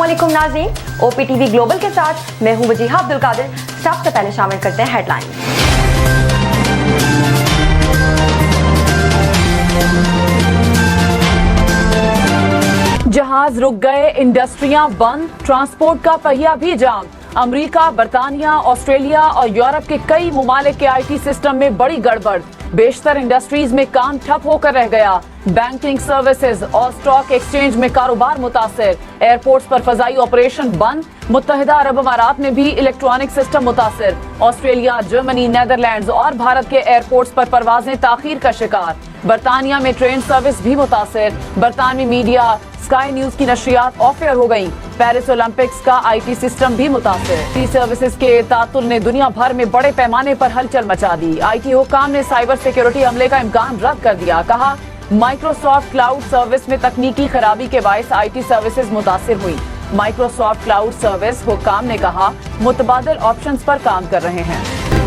अस्सलामुअलैकुम नाज़रीन, OPTV global के साथ मैं हूं वजीहा अब्दुल कादिर। सबसे पहले शामिल करते हैं हेडलाइन। जहाज रुक गए, इंडस्ट्रियां बंद, ट्रांसपोर्ट का पहिया भी जाम। अमेरिका, बरतानिया, ऑस्ट्रेलिया और यूरोप के कई मुमालिक के IT सिस्टम में बड़ी गड़बड़। बेशतर इंडस्ट्रीज में काम ठप होकर रह गया। बैंकिंग सर्विसेज और स्टॉक एक्सचेंज में कारोबार मुतासिर। एयरपोर्ट्स पर फजाई ऑपरेशन बंद। मुत्तहिदा अरब अमारात में भी इलेक्ट्रॉनिक सिस्टम मुतासिर। ऑस्ट्रेलिया, जर्मनी, नेदरलैंड्स और भारत के एयरपोर्ट्स पर परवाजें ताखीर का शिकार। बरतानिया में ट्रेन सर्विस भी मुतासिर। बरतानवी मीडिया, स्काई न्यूज की नशरियात ऑफ एयर हो गई। पेरिस ओलंपिक्स का IT सिस्टम भी मुतासिर। IT सर्विसेज के तातुल ने दुनिया भर में बड़े पैमाने पर हलचल मचा दी। IT हुक्काम ने साइबर सिक्योरिटी हमले का इम्कान रद्द कर दिया। कहा, माइक्रोसॉफ्ट क्लाउड सर्विस में तकनीकी खराबी के बायस IT सर्विसेज मुतासिर हुई। माइक्रोसॉफ्ट क्लाउड सर्विस हुक्काम ने कहा, मुतबादिल ऑप्शंस पर काम कर रहे हैं।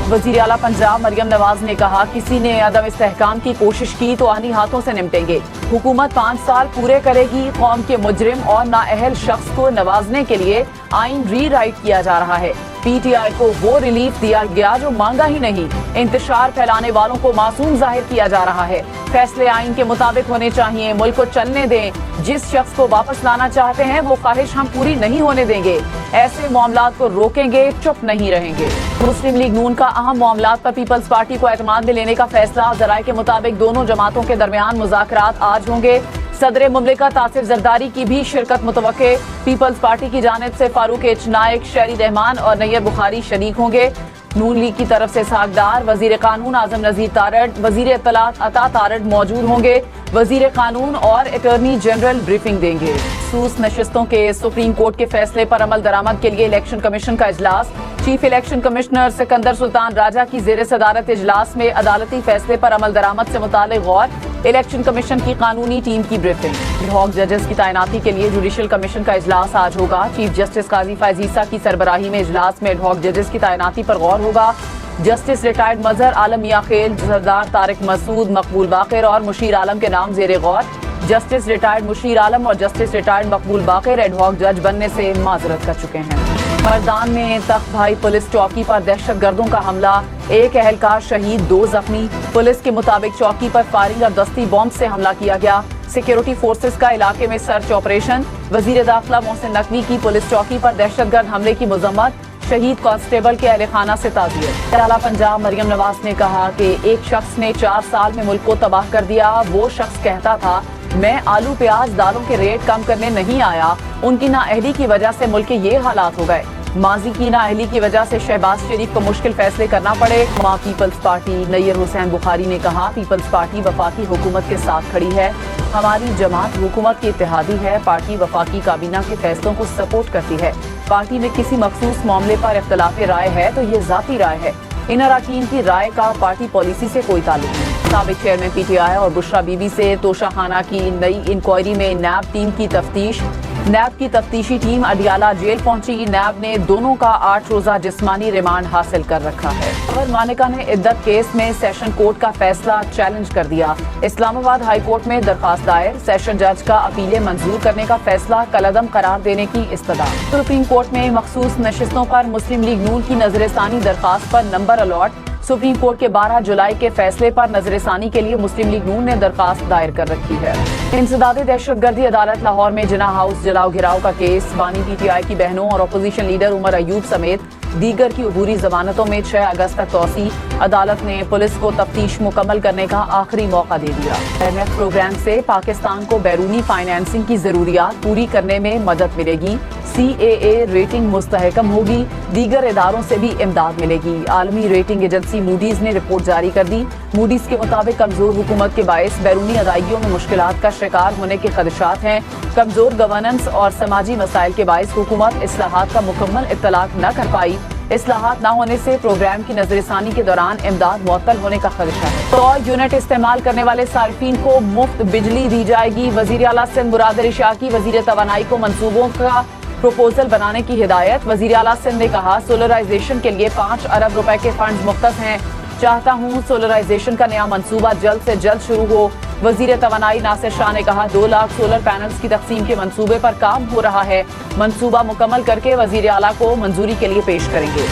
वजीर आला पंजाब मरियम नवाज ने कहा, किसी ने अदम इस्तेहकाम की कोशिश की तो आनी हाथों से निपटेंगे। हुकूमत 5 साल पूरे करेगी। कौम के मुजरिम और नाअहल शख्स को नवाजने के लिए आइन रीराइट किया जा रहा है। PTI को वो रिलीफ दिया गया जो मांगा ही नहीं। इंतशार फैलाने वालों को मासूम जाहिर किया जा रहा है। फैसले आइन के मुताबिक होने चाहिए। मुल्क को चलने दें। जिस शख्स को वापस लाना चाहते हैं वो ख्वाहिश हम पूरी नहीं होने देंगे। ऐसे मामलात को रोकेंगे, चुप नहीं रहेंगे। मुस्लिम लीग नून का अहम मामलात पर पीपल्स पार्टी को एतमाद में लेने का फैसला। जराये के मुताबिक दोनों जमातों के दरमियान मुज़ाकरात आज होंगे। सदर मुमलिकत आसिफ जरदारी की भी शिरकत मुतवक्के। पीपल्स पार्टी की जानिब से फारूक एच नाइक, शहरी रहमान और नैयर बुखारी शरीक होंगे। नून लीग की तरफ से सागदार, वजीर कानून आजम नजीर तारड़, वजीर इत्तलात अता तारड़ मौजूद होंगे। वजीर कानून और अटॉर्नी जनरल ब्रीफिंग देंगे। सूस नशिस्तों के सुप्रीम कोर्ट के फैसले पर अमल दरामद के लिए इलेक्शन कमीशन का इजलास। Chief election commissioner Sikandar Sultan Raja की ज़ेर सदारत इजलास में अदालती फैसले पर अमल दरामद से मुतालिक गौर। इलेक्शन कमीशन की कानूनी टीम की ब्रीफिंग। एडहॉक जजेस की तैनाती के लिए जुडिशल कमीशन का इजलास आज होगा। चीफ जस्टिस काजी फैज ईसा की सरबराही में इजलास में एडहॉक जजेस की तैनाती पर गौर होगा। जस्टिस रिटायर्ड मजहर आलम मियां खेल, सरदार तारिक मसूद, मकबूल बाकिर और मुशीर आलम के नाम जेर गौर। जस्टिस रिटायर्ड मुशीर आलम और जस्टिस रिटायर्ड मकबूल बाकिर एडहॉक जज बनने से माजरत कर चुके हैं। मर्दान में तख्त भाई पुलिस चौकी पर दहशतगर्दों का हमला। 1 एहलकार शहीद, 2 जख्मी। पुलिस के मुताबिक चौकी पर फायरिंग और दस्ती बॉम्ब से हमला किया गया। सिक्योरिटी फोर्सेस का इलाके में सर्च ऑपरेशन। वजीर दाखिला मोहसिन नकवी की पुलिस चौकी पर दहशतगर्द हमले की मजम्मत। शहीद कांस्टेबल के अहल खाना से ताज़ियत। आला पंजाब मरियम नवाज ने कहा कि एक शख्स ने 4 साल में मुल्क को तबाह कर दिया। वो शख्स कहता था, मैं आलू प्याज दालों के रेट कम करने नहीं आया, उनकी नाअहली की वजह से मुल्क के ये हालात हो गए। माजी की नाअहली की वजह से शहबाज शरीफ को मुश्किल फैसले करना पड़े। पीपल्स पार्टी नैयर हुसैन बुखारी ने कहा, पीपल्स पार्टी वफाकी हुकूमत के साथ खड़ी है। हमारी जमात हुकूमत की इत्तेहादी है। पार्टी वफाकी काबीना के फैसलों को सपोर्ट करती है। पार्टी में किसी मखसूस मामले पर इख्तलाफ राय है तो ये जाती राय है। इन अरकान की राय का पार्टी पॉलिसी से कोई ताल्लुक नहीं। साबिक चेयरमैन PTI और बुशरा बीबी से तोशाखाना की नई इंक्वायरी में नैब टीम की तफ्तीश। नैब की तफ्तीशी टीम अडियाला जेल पहुंची। नैब ने दोनों का 8 रोजा जिस्मानी रिमांड हासिल कर रखा है। और मानिका ने इद्दत केस में सेशन कोर्ट का फैसला चैलेंज कर दिया। इस्लामाबाद हाई कोर्ट में दरखास्त दायर। सेशन जज का अपीलें मंजूर करने का फैसला कलअदम करार देने की इस्तदा। सुप्रीम कोर्ट में मखसूस नशिस्तों पर मुस्लिम लीग नून की नजरसानी दरखास्त पर नंबर अलॉट। सुप्रीम कोर्ट के 12 जुलाई के फैसले पर नजरसानी के लिए मुस्लिम लीग नून ने दरखास्त दायर कर रखी है। इंसदादी दहशतगर्दी अदालत लाहौर में जिना हाउस जलाओ घिराव का केस। बानी PTI की बहनों और अपोजिशन लीडर उमर अयूब समेत दीगर की अबूरी जमानतों में 6 अगस्त तक तौसी। अदालत ने पुलिस को तफ्तीश मुकम्मल करने का आखिरी मौका दे दिया। IMF प्रोग्राम से पाकिस्तान को बैरूनी फाइनेंसिंग की जरूरियात पूरी करने में मदद मिलेगी। CAA रेटिंग मुस्तहकम होगी। दीगर इदारों से भी इमदाद मिलेगी। आलमी रेटिंग एजेंसी मूडीज ने रिपोर्ट जारी कर दी। मूडीज के मुताबिक कमजोर हुकूमत के बायस बैरूनी अदायगियों में मुश्किलात का शिकार होने के खदशात हैं। कमजोर गवर्नेंस और समाजी मसाइल के बायस हुकूमत इस्लाहात का मुकम्मल इत्तलाक न कर पाई। इस्लाहात न होने से प्रोग्राम की नजरसानी के दौरान इमदाद मुअत्तल होने का खदशा है। 100 यूनिट इस्तेमाल करने वाले सार्फिन को मुफ्त बिजली दी जाएगी। वजीर आला सिंध मुराद अली शाह की वजीर तवानाई को मंसूबों का प्रोपोजल बनाने की हिदायत। वजीर आला सिंध ने कहा, सोलराइजेशन के लिए 5 अरब रुपए के फंड मुख्तस हैं। चाहता हूँ सोलराइजेशन का नया मंसूबा जल्द से जल्द शुरू हो। वजीर तवानाई नासिर शाह ने कहा 2 लाख सोलर पैनल्स की तकसीम के मंसूबे पर काम हो रहा है। मंसूबा मुकम्मल करके वजीर आला को मंजूरी के लिए पेश करेंगे।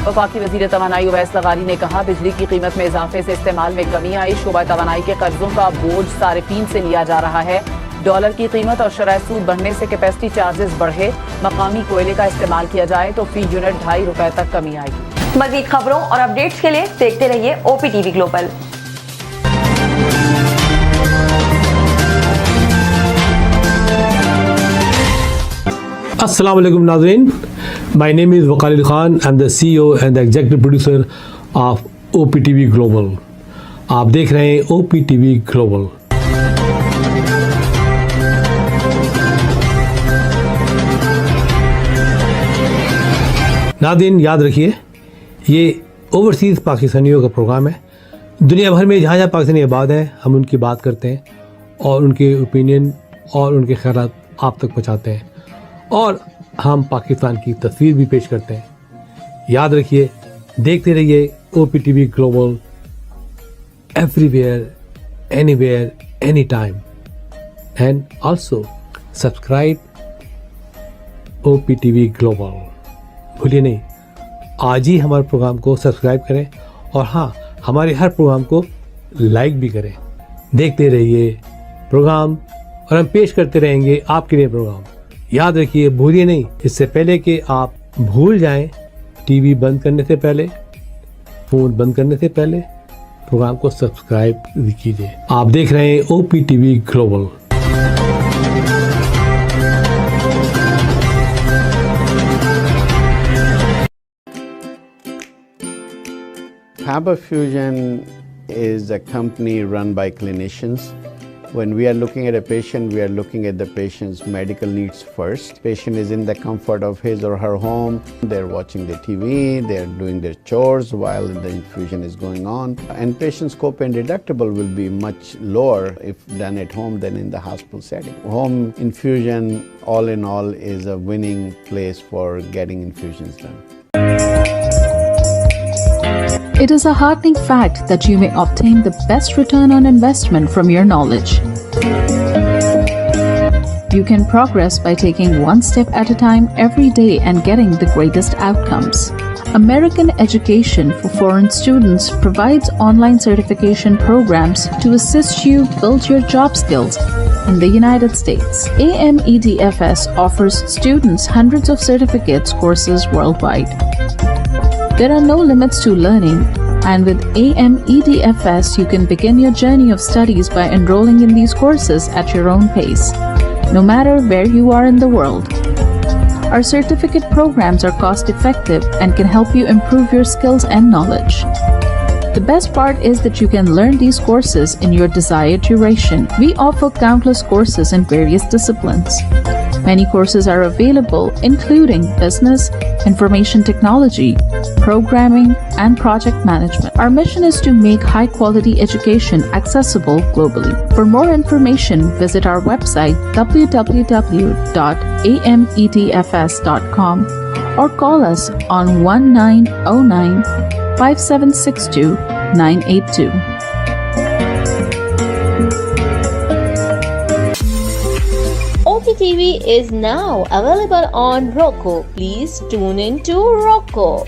वफाकी वजीर तवानाई उवैस लगारी ने कहा बिजली की कीमत में इजाफे से इस्तेमाल में कमी आई। शोबा तवानाई के कर्जों का बोझ सारिफीन से लिया जा रहा है। डॉलर की कीमत और शरह सूद बढ़ने से कैपेसिटी चार्जेस बढ़े। मकामी कोयले का इस्तेमाल किया जाए तो फी यूनिट ₹2.5 तक कमी आएगी। मजीद खबरों और अपडेट्स के लिए देखते रहिए OPTV ग्लोबल। अस्सलाम वालेकुम नाज़रीन, my name is Wakal Khan, I am the CEO and the executive producer of OPTV global. आप देख रहे हैं OPTV ग्लोबल। नाज़रीन याद रखिए, ये ओवरसीज़ पाकिस्तानियों का प्रोग्राम है। दुनिया भर में जहाँ जहाँ पाकिस्तानी आबाद हैं हम उनकी बात करते हैं और उनके ओपिनियन और उनके ख्यालात आप तक पहुँचाते हैं और हम पाकिस्तान की तस्वीर भी पेश करते हैं। याद रखिए, देखते रहिए OPTV global, everywhere, anywhere, any time, and also subscribe OPTV global. भूलिए नहीं, आज ही हमारे प्रोग्राम को सब्सक्राइब करें और हाँ, हमारे हर प्रोग्राम को लाइक भी करें। देखते रहिए प्रोग्राम और हम पेश करते रहेंगे आपके लिए प्रोग्राम। याद रखिए, भूलिए नहीं, इससे पहले कि आप भूल जाएं, टीवी बंद करने से पहले, फ़ोन बंद करने से पहले प्रोग्राम को सब्सक्राइब कीजिए। आप देख रहे हैं OPTV global. Faber Fusion is a company run by clinicians. When we are looking at a patient, we are looking at the patient's medical needs first. Patient is in the comfort of his or her home. They're watching the TV, they're doing their chores while the infusion is going on. And patient's copay deductible will be much lower if done at home than in the hospital setting. Home infusion, all in all, is a winning place for getting infusions done. It is a heartening fact that you may obtain the best return on investment from your knowledge. You can progress by taking one step at a time every day and getting the greatest outcomes. American Education for Foreign Students provides online certification programs to assist you build your job skills in the United States. AMEDFS offers students hundreds of certificates courses worldwide. There are no limits to learning, and with AMEDFS, you can begin your journey of studies by enrolling in these courses at your own pace, no matter where you are in the world. Our certificate programs are cost-effective and can help you improve your skills and knowledge. The best part is that you can learn these courses in your desired duration. We offer countless courses in various disciplines. Many courses are available, including business, information technology, programming, and project management. Our mission is to make high-quality education accessible globally. For more information, visit our website www.amedfs.com or call us on 1909-5762-982. OPTV is now available on Roku. Please tune in to Roku.